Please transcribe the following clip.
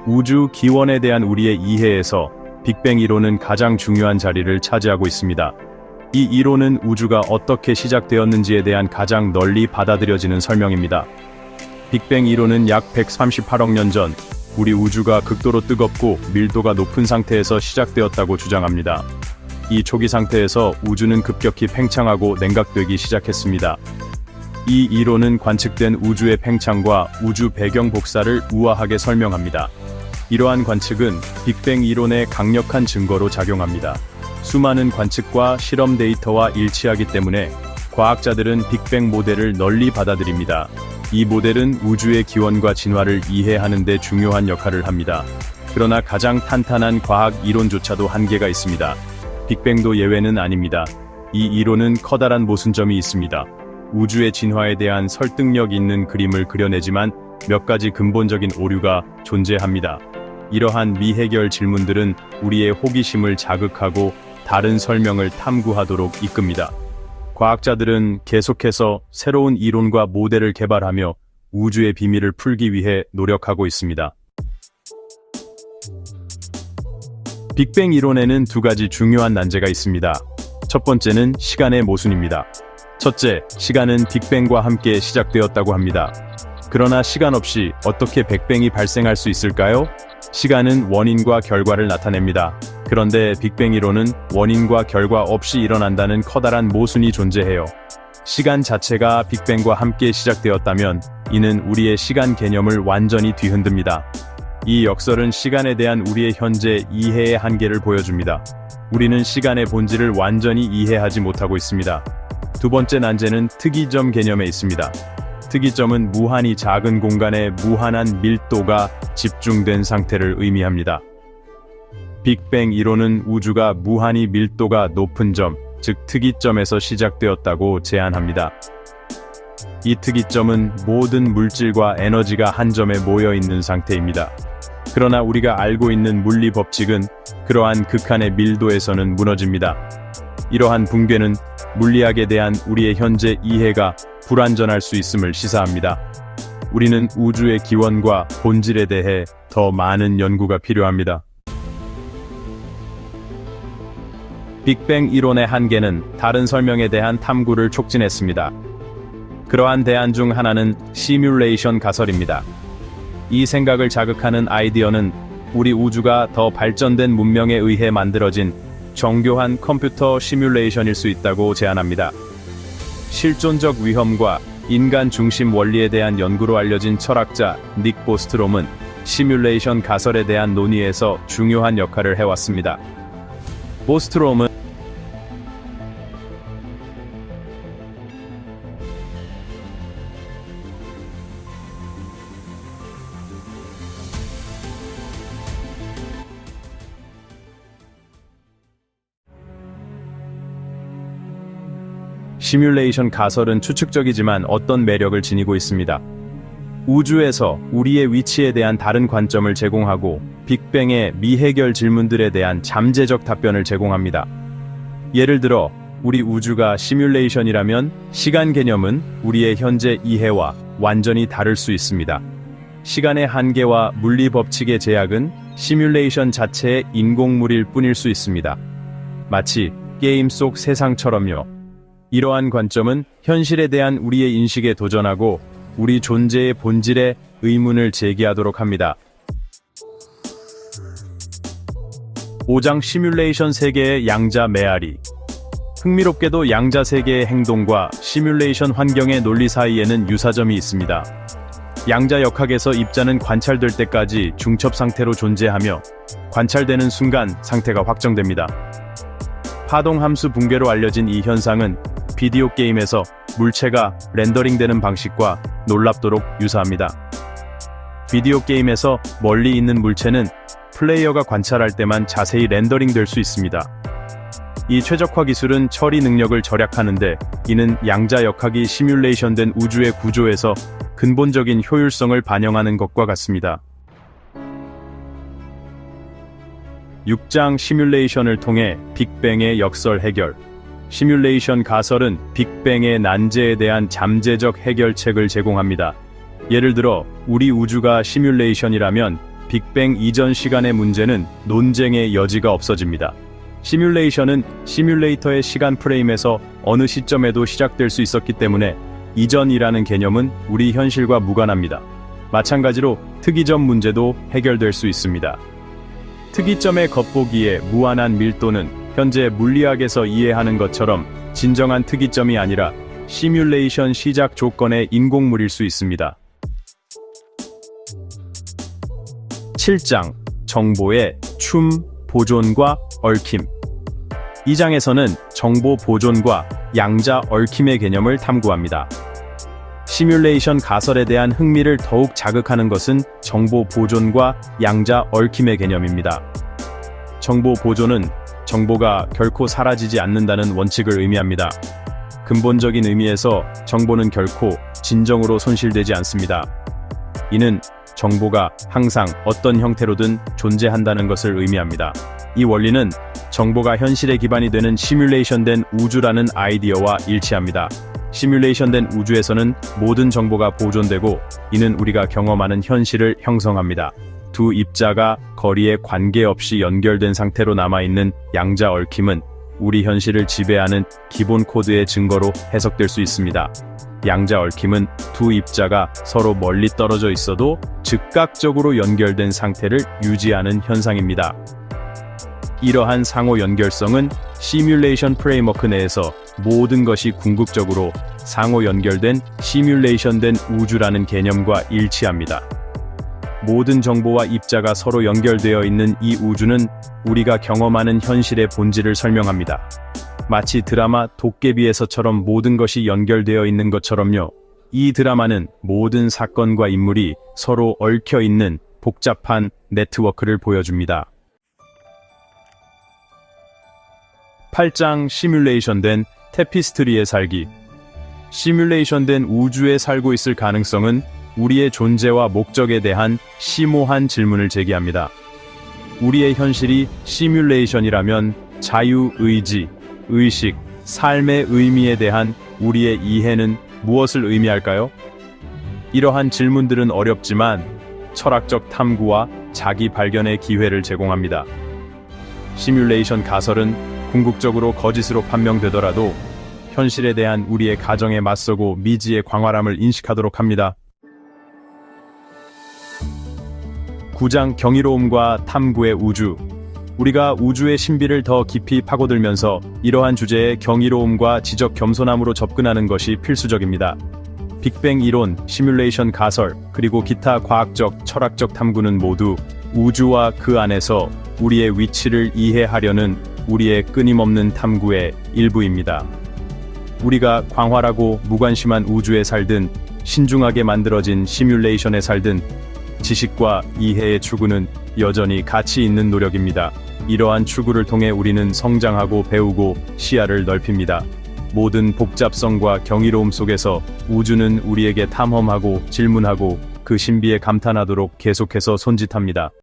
우주 기원에 대한 우리의 이해에서 빅뱅 이론은 가장 중요한 자리를 차지하고 있습니다. 이 이론은 우주가 어떻게 시작되었는지에 대한 가장 널리 받아들여지는 설명입니다. 빅뱅 이론은 약 138억 년 전 우리 우주가 극도로 뜨겁고 밀도가 높은 상태에서 시작되었다고 주장합니다. 이 초기 상태에서 우주는 급격히 팽창하고 냉각되기 시작했습니다. 이 이론은 관측된 우주의 팽창과 우주 배경 복사를 우아하게 설명합니다. 이러한 관측은 빅뱅 이론의 강력한 증거로 작용합니다. 수많은 관측과 실험 데이터와 일치하기 때문에 과학자들은 빅뱅 모델을 널리 받아들입니다. 이 모델은 우주의 기원과 진화를 이해하는 데 중요한 역할을 합니다. 그러나 가장 탄탄한 과학 이론조차도 한계가 있습니다. 빅뱅도 예외는 아닙니다. 이 이론은 커다란 모순점이 있습니다. 우주의 진화에 대한 설득력 있는 그림을 그려내지만 몇 가지 근본적인 오류가 존재합니다. 이러한 미해결 질문들은 우리의 호기심을 자극하고 다른 설명을 탐구하도록 이끕니다. 과학자들은 계속해서 새로운 이론과 모델을 개발하며 우주의 비밀을 풀기 위해 노력하고 있습니다. 빅뱅 이론에는 두 가지 중요한 난제가 있습니다. 첫 번째는 시간의 모순입니다. 첫째, 시간은 빅뱅과 함께 시작되었다고 합니다. 그러나 시간 없이 어떻게 빅뱅이 발생할 수 있을까요? 시간은 원인과 결과를 나타냅니다. 그런데 빅뱅 이론은 원인과 결과 없이 일어난다는 커다란 모순이 존재해요. 시간 자체가 빅뱅과 함께 시작되었다면 이는 우리의 시간 개념을 완전히 뒤흔듭니다. 이 역설은 시간에 대한 우리의 현재 이해의 한계를 보여줍니다. 우리는 시간의 본질을 완전히 이해하지 못하고 있습니다. 두 번째 난제는 특이점 개념에 있습니다. 특이점은 무한히 작은 공간에 무한한 밀도가 집중된 상태를 의미합니다. 빅뱅 이론은 우주가 무한히 밀도가 높은 점, 즉 특이점에서 시작되었다고 제안합니다. 이 특이점은 모든 물질과 에너지가 한 점에 모여 있는 상태입니다. 그러나 우리가 알고 있는 물리 법칙은 그러한 극한의 밀도에서는 무너집니다. 이러한 붕괴는 물리학에 대한 우리의 현재 이해가 불완전할 수 있음을 시사합니다. 우리는 우주의 기원과 본질에 대해 더 많은 연구가 필요합니다. 빅뱅 이론의 한계는 다른 설명에 대한 탐구를 촉진했습니다. 그러한 대안 중 하나는 시뮬레이션 가설입니다. 이 생각을 자극하는 아이디어는 우리 우주가 더 발전된 문명에 의해 만들어진 정교한 컴퓨터 시뮬레이션일 수 있다고 제안합니다. 실존적 위험과 인간 중심 원리에 대한 연구로 알려진 철학자 닉 보스트롬은 시뮬레이션 가설에 대한 논의에서 중요한 역할을 해왔습니다. 보스트롬은 시뮬레이션 가설은 추측적이지만 어떤 매력을 지니고 있습니다. 우주에서 우리의 위치에 대한 다른 관점을 제공하고 빅뱅의 미해결 질문들에 대한 잠재적 답변을 제공합니다. 예를 들어 우리 우주가 시뮬레이션이라면 시간 개념은 우리의 현재 이해와 완전히 다를 수 있습니다. 시간의 한계와 물리 법칙의 제약은 시뮬레이션 자체의 인공물일 뿐일 수 있습니다. 마치 게임 속 세상처럼요. 이러한 관점은 현실에 대한 우리의 인식에 도전하고 우리 존재의 본질에 의문을 제기하도록 합니다. 5장 시뮬레이션 세계의 양자 메아리. 흥미롭게도 양자 세계의 행동과 시뮬레이션 환경의 논리 사이에는 유사점이 있습니다. 양자 역학에서 입자는 관찰될 때까지 중첩 상태로 존재하며 관찰되는 순간 상태가 확정됩니다. 파동 함수 붕괴로 알려진 이 현상은 비디오 게임에서 물체가 렌더링되는 방식과 놀랍도록 유사합니다. 비디오 게임에서 멀리 있는 물체는 플레이어가 관찰할 때만 자세히 렌더링될 수 있습니다. 이 최적화 기술은 처리 능력을 절약하는데 이는 양자 역학이 시뮬레이션된 우주의 구조에서 근본적인 효율성을 반영하는 것과 같습니다. 6장 시뮬레이션을 통해 빅뱅의 역설 해결. 시뮬레이션 가설은 빅뱅의 난제에 대한 잠재적 해결책을 제공합니다. 예를 들어 우리 우주가 시뮬레이션이라면 빅뱅 이전 시간의 문제는 논쟁의 여지가 없어집니다. 시뮬레이션은 시뮬레이터의 시간 프레임에서 어느 시점에도 시작될 수 있었기 때문에 이전이라는 개념은 우리 현실과 무관합니다. 마찬가지로 특이점 문제도 해결될 수 있습니다. 특이점의 겉보기에 무한한 밀도는 현재 물리학에서 이해하는 것처럼 진정한 특이점이 아니라 시뮬레이션 시작 조건의 인공물일 수 있습니다. 7장 정보의 춤, 보존과 얽힘. 이 장에서는 정보 보존과 양자 얽힘의 개념을 탐구합니다. 시뮬레이션 가설에 대한 흥미를 더욱 자극하는 것은 정보 보존과 양자 얽힘의 개념입니다. 정보 보존은 정보가 결코 사라지지 않는다는 원칙을 의미합니다. 근본적인 의미에서 정보는 결코 진정으로 손실되지 않습니다. 이는 정보가 항상 어떤 형태로든 존재한다는 것을 의미합니다. 이 원리는 정보가 현실의 기반이 되는 시뮬레이션된 우주라는 아이디어와 일치합니다. 시뮬레이션된 우주에서는 모든 정보가 보존되고 이는 우리가 경험하는 현실을 형성합니다. 두 입자가 거리에 관계없이 연결된 상태로 남아있는 양자 얽힘은 우리 현실을 지배하는 기본 코드의 증거로 해석될 수 있습니다. 양자 얽힘은 두 입자가 서로 멀리 떨어져 있어도 즉각적으로 연결된 상태를 유지하는 현상입니다. 이러한 상호 연결성은 시뮬레이션 프레임워크 내에서 모든 것이 궁극적으로 상호 연결된 시뮬레이션된 우주라는 개념과 일치합니다. 모든 정보와 입자가 서로 연결되어 있는 이 우주는 우리가 경험하는 현실의 본질을 설명합니다. 마치 드라마 도깨비에서처럼 모든 것이 연결되어 있는 것처럼요. 이 드라마는 모든 사건과 인물이 서로 얽혀 있는 복잡한 네트워크를 보여줍니다. 8장 시뮬레이션된 테피스트리의 살기. 시뮬레이션된 우주에 살고 있을 가능성은 우리의 존재와 목적에 대한 심오한 질문을 제기합니다. 우리의 현실이 시뮬레이션이라면 자유의지, 의식, 삶의 의미에 대한 우리의 이해는 무엇을 의미할까요? 이러한 질문들은 어렵지만 철학적 탐구와 자기 발견의 기회를 제공합니다. 시뮬레이션 가설은 궁극적으로 거짓으로 판명되더라도 현실에 대한 우리의 가정에 맞서고 미지의 광활함을 인식하도록 합니다. 9장 경이로움과 탐구의 우주. 우리가 우주의 신비를 더 깊이 파고들면서 이러한 주제에 경이로움과 지적 겸손함으로 접근하는 것이 필수적입니다. 빅뱅 이론, 시뮬레이션 가설, 그리고 기타 과학적, 철학적 탐구는 모두 우주와 그 안에서 우리의 위치를 이해하려는 우리의 끊임없는 탐구의 일부입니다. 우리가 광활하고 무관심한 우주에 살든 신중하게 만들어진 시뮬레이션에 살든 지식과 이해의 추구는 여전히 가치 있는 노력입니다. 이러한 추구를 통해 우리는 성장하고 배우고 시야를 넓힙니다. 모든 복잡성과 경이로움 속에서 우주는 우리에게 탐험하고 질문하고 그 신비에 감탄하도록 계속해서 손짓합니다.